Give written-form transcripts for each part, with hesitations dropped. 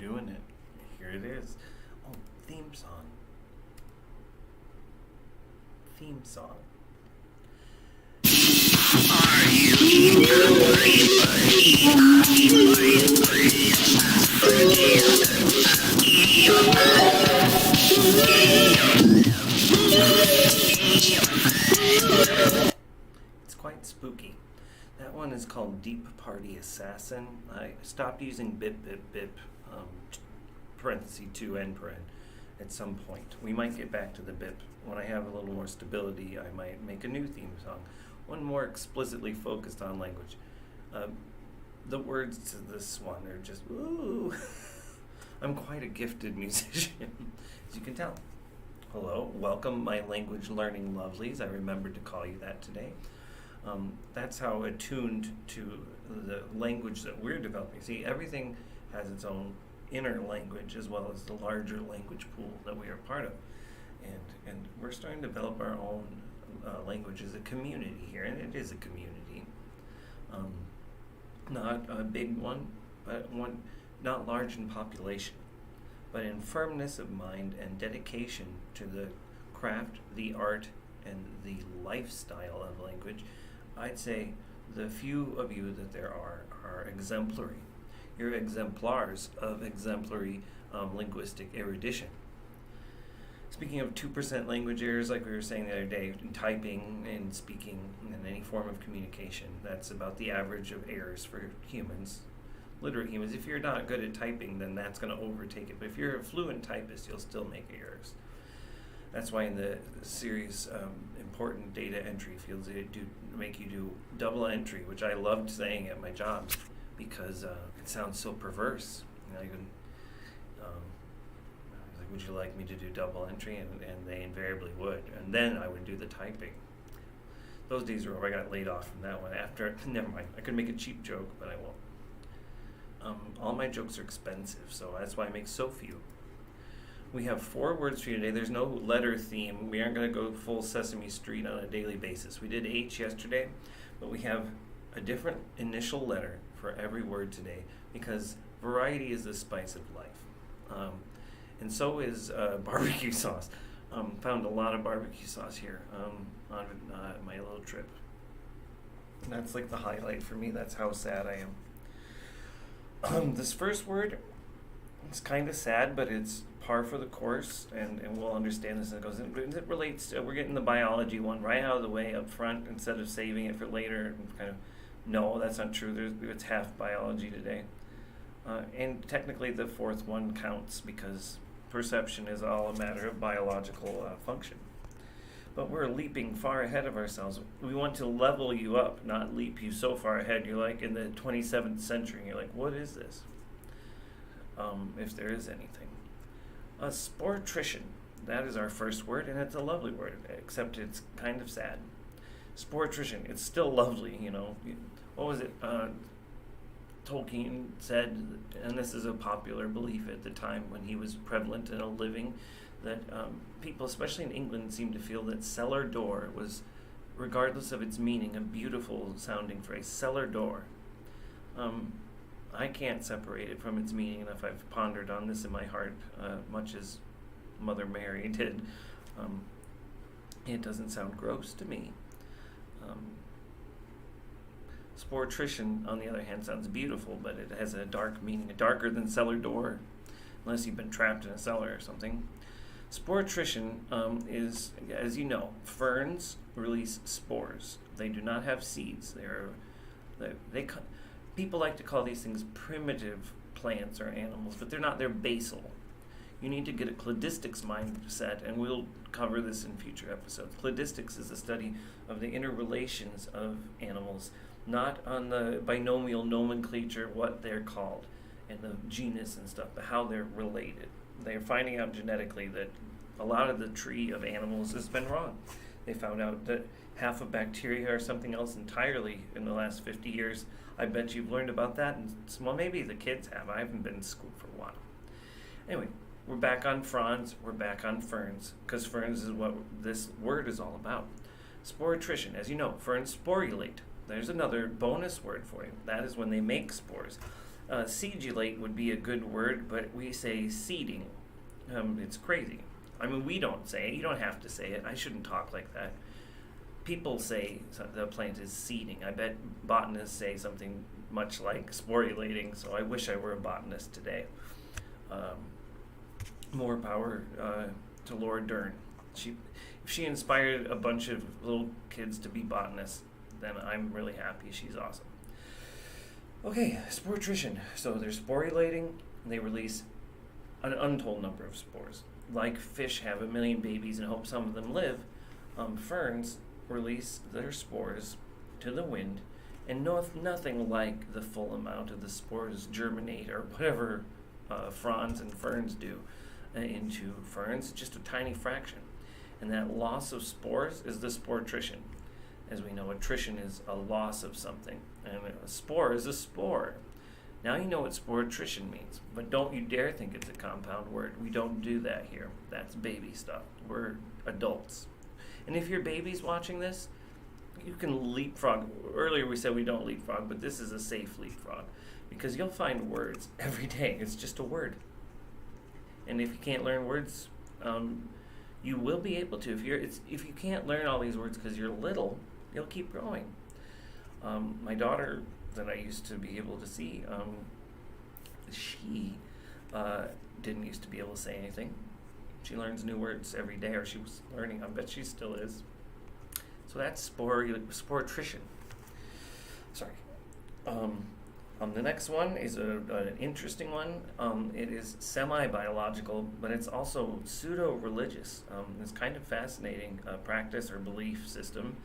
doing it. Here it is. Oh, theme song. Theme song. It's quite spooky. That one is called Deep Party Assassin. I stopped using bip bip bip parenthesis 2 end paren at some point. We might get back to the bip. When I have a little more stability, I might make a new theme song, one more explicitly focused on language. The words to this one are just, ooh. I'm quite a gifted musician, as you can tell. Hello, welcome my language learning lovelies. I remembered to call you that today. That's how attuned to the language that we're developing. See, everything has its own inner language as well as the larger language pool that we are part of. And we're starting to develop our own language as a community here, and it is a community. Not a big one, but one not large in population, but in firmness of mind and dedication to the craft, the art, and the lifestyle of language. I'd say the few of you that there are exemplary. You're exemplars of exemplary linguistic erudition. Speaking of 2% language errors, like we were saying the other day, in typing and speaking and any form of communication, that's about the average of errors for humans, literate humans. If you're not good at typing, then that's going to overtake it. But if you're a fluent typist, you'll still make errors. That's why in the series important data entry fields, they do make you do double entry, which I loved saying at my job because it sounds so perverse. You know, even would you like me to do double entry? And they invariably would. And then I would do the typing. Those days were over. I got laid off from that one. After, never mind. I could make a cheap joke, but I won't. All my jokes are expensive, so that's why I make so few. We have 4 words for you today. There's no letter theme. We aren't going to go full Sesame Street on a daily basis. We did H yesterday, but we have a different initial letter for every word today because variety is the spice of life. And so is barbecue sauce. Found a lot of barbecue sauce here on my little trip. That's like the highlight for me. That's how sad I am. This first word is kind of sad, but it's par for the course, and we'll understand this as it goes. It relates to, we're getting the biology one right out of the way up front instead of saving it for later. And kind of, no, that's not true. It's half biology today. And technically the fourth one counts because perception is all a matter of biological function. But we're leaping far ahead of ourselves. We want to level you up, not leap you so far ahead. You're like in the 27th century, and you're like, what is this? If there is anything. Sportrition. That is our first word, and it's a lovely word, except it's kind of sad. Sportrition. It's still lovely, you know. What was it? Tolkien said, and this is a popular belief at the time when he was prevalent and a living, that people, especially in England, seemed to feel that cellar door was, regardless of its meaning, a beautiful sounding phrase. Cellar door. I can't separate it from its meaning enough. I've pondered on this in my heart, much as Mother Mary did. It doesn't sound gross to me. Sportrition, on the other hand, sounds beautiful, but it has a dark meaning, darker than cellar door, unless you've been trapped in a cellar or something. Sportrition is, as you know, ferns release spores. They do not have seeds. People like to call these things primitive plants or animals, but they're not. They're basal. You need to get a cladistics mindset, and we'll cover this in future episodes. Cladistics is a study of the interrelations of animals, not on the binomial nomenclature, what they're called, and the genus and stuff, but how they're related. They're finding out genetically that a lot of the tree of animals has been wrong. They found out that half of bacteria are something else entirely in the last 50 years. I bet you've learned about that, and well, maybe the kids have. I haven't been in school for a while. Anyway, we're back on fronds, we're back on ferns, because ferns is what this word is all about. Sportrition, as you know, ferns sporulate. There's another bonus word for you. That is when they make spores. Cedulate would be a good word, but we say seeding. It's crazy. I mean, we don't say it. You don't have to say it. I shouldn't talk like that. People say the plant is seeding. I bet botanists say something much like sporulating, so I wish I were a botanist today. More power to Laura Dern. If she inspired a bunch of little kids to be botanists, then I'm really happy. She's awesome. Okay, sportrition. So they're sporulating, and they release an untold number of spores. Like fish have 1 million babies and hope some of them live, ferns release their spores to the wind, and nothing like the full amount of the spores germinate or whatever fronds and ferns do into ferns, just a tiny fraction. And that loss of spores is the sportrition. As we know, attrition is a loss of something, and a spore is a spore. Now you know what sportrition means, but don't you dare think it's a compound word. We don't do that here. That's baby stuff. We're adults. And if your baby's watching this, you can leapfrog. Earlier we said we don't leapfrog, but this is a safe leapfrog, because you'll find words every day. It's just a word. And if you can't learn words, you will be able to. If you can't learn all these words because you're little, you'll keep growing. My daughter that I used to be able to see, she didn't used to be able to say anything. She learns new words every day, or she was learning. I bet she still is. So that's sportrition. Sorry. The next one is an interesting one. It is semi-biological, but it's also pseudo-religious. It's kind of fascinating practice or belief system.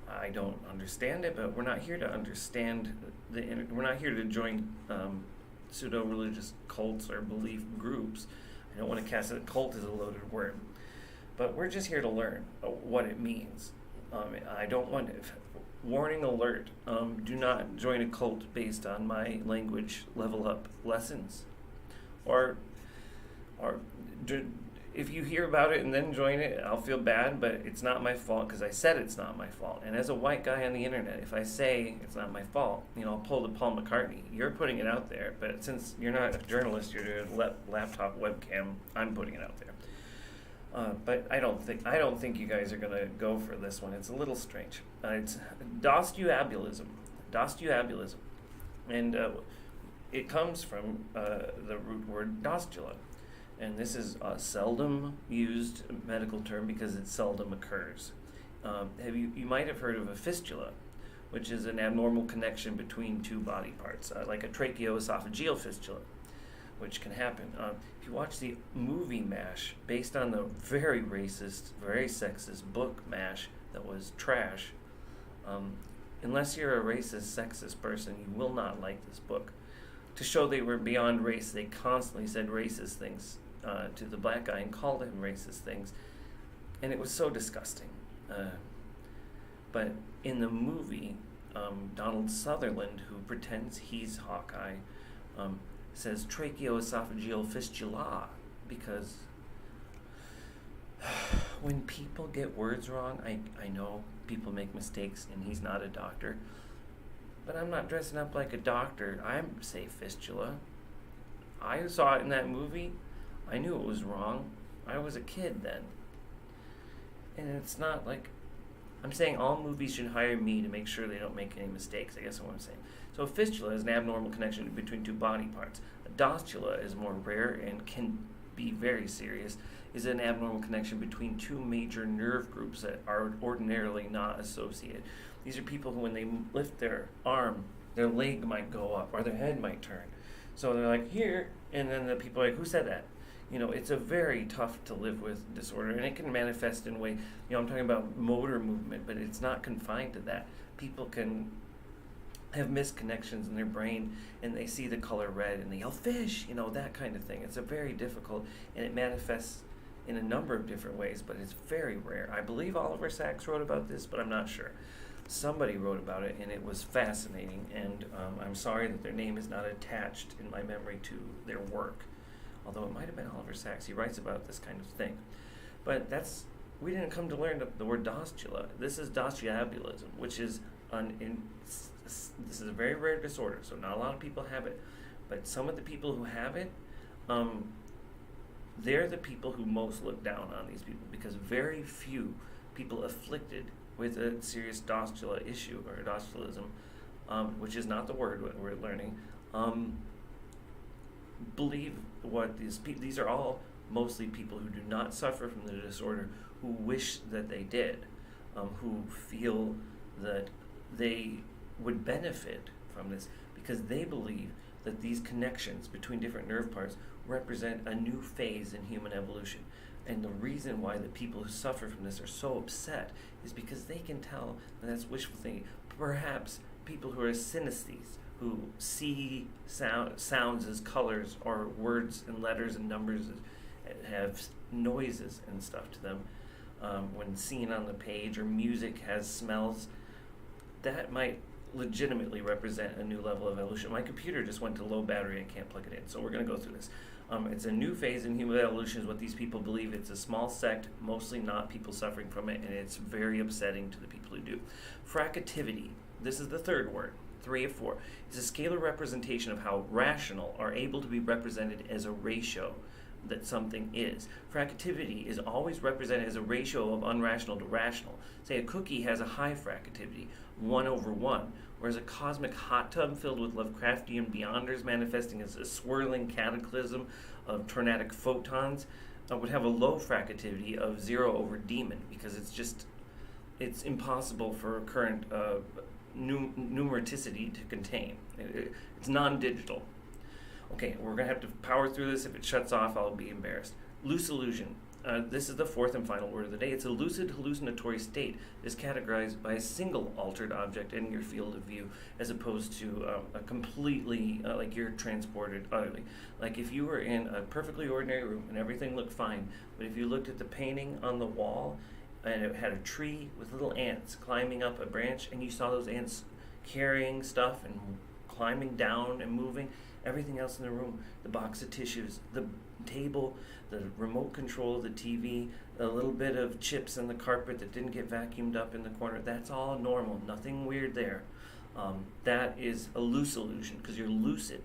I don't understand it, but we're not here to understand we're not here to join pseudo-religious cults or belief groups. I don't want to cast it. Cult is a loaded word, but we're just here to learn what it means. I don't want to. Warning alert, do not join a cult based on my language level up lessons. Or if you hear about it and then join it, I'll feel bad, but it's not my fault because I said it's not my fault. And as a white guy on the internet, if I say it's not my fault, I'll pull the Paul McCartney. You're putting it out there, but since you're not a journalist, you're doing a laptop webcam, I'm putting it out there. But I don't think you guys are going to go for this one. It's a little strange. It's Dostoevskyism. And it comes from the root word dostula. And this is a seldom used medical term because it seldom occurs. You might have heard of a fistula, which is an abnormal connection between two body parts, like a tracheoesophageal fistula, which can happen. If you watch the movie MASH, based on the very racist, very sexist book MASH that was trash, unless you're a racist, sexist person, you will not like this book. To show they were beyond race, they constantly said racist things to the black guy and called him racist things, and it was so disgusting. But in the movie, Donald Sutherland, who pretends he's Hawkeye, says tracheoesophageal fistula, because when people get words wrong, I know people make mistakes, and he's not a doctor, but I'm not dressing up like a doctor. I say fistula. I saw it in that movie. I knew it was wrong. I was a kid then. And it's not like, I'm saying all movies should hire me to make sure they don't make any mistakes. I guess that's what I'm saying. So a fistula is an abnormal connection between two body parts. A dostula is more rare and can be very serious, is an abnormal connection between two major nerve groups that are ordinarily not associated. These are people who, when they lift their arm, their leg might go up or their head might turn. So they're like, here, and then the people are like, who said that? It's a very tough to live with disorder, and it can manifest in a way, I'm talking about motor movement, but it's not confined to that. People can have misconnections in their brain, and they see the color red, and they yell, fish, that kind of thing. It's a very difficult, and it manifests in a number of different ways, but it's very rare. I believe Oliver Sacks wrote about this, but I'm not sure. Somebody wrote about it, and it was fascinating, and I'm sorry that their name is not attached in my memory to their work, although it might have been Oliver Sacks. He writes about this kind of thing. But we didn't come to learn the word dostula. This is Dostoevskyism, which is this is a very rare disorder, so not a lot of people have it. But some of the people who have it, they're the people who most look down on these people, because very few people afflicted with a serious dostula issue or dostulism, which is not the word we're learning, believe what these are all mostly people who do not suffer from the disorder, who wish that they did, who feel that they would benefit from this because they believe that these connections between different nerve parts represent a new phase in human evolution. And the reason why the people who suffer from this are so upset is because they can tell that that's wishful thinking. Perhaps people who are synesthetes, who see sounds as colors, or words and letters and numbers have noises and stuff to them, when seen on the page, or music has smells, that might legitimately represent a new level of evolution. My computer just went to low battery, I can't plug it in, so we're going to go through this. It's a new phase in human evolution is what these people believe. It's a small sect, mostly not people suffering from it, and it's very upsetting to the people who do. Fractivity, this is the third word, 3 of 4. It's a scalar representation of how rational are able to be represented as a ratio that something is. Fractivity is always represented as a ratio of unrational to rational. Say a cookie has a high fractivity, 1/1, whereas a cosmic hot tub filled with Lovecraftian beyonders manifesting as a swirling cataclysm of tornadic photons would have a low fractivity of 0/demon, because it's impossible for current numericity to contain. It's non-digital. Okay, we're going to have to power through this. If it shuts off, I'll be embarrassed. Loose illusion. This is the fourth and final word of the day. It's a lucid hallucinatory state. It's categorized by a single altered object in your field of view, as opposed to a completely, like you're transported utterly. Like if you were in a perfectly ordinary room and everything looked fine, but if you looked at the painting on the wall and it had a tree with little ants climbing up a branch, and you saw those ants carrying stuff and climbing down and moving, everything else in the room, the box of tissues, the table, the remote control of the TV, a little bit of chips in the carpet that didn't get vacuumed up in the corner, that's all normal, nothing weird there. That is a loose illusion, because you're lucid.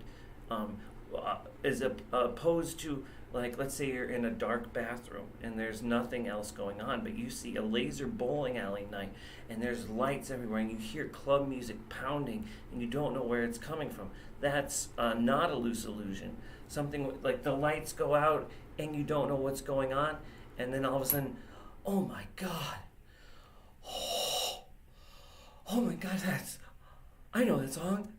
As opposed to, like, let's say you're in a dark bathroom and there's nothing else going on, but you see a laser bowling alley night and there's lights everywhere and you hear club music pounding and you don't know where it's coming from. That's not a loose illusion. Something like the lights go out and you don't know what's going on, and then all of a sudden, oh my God, oh my God, I know that song.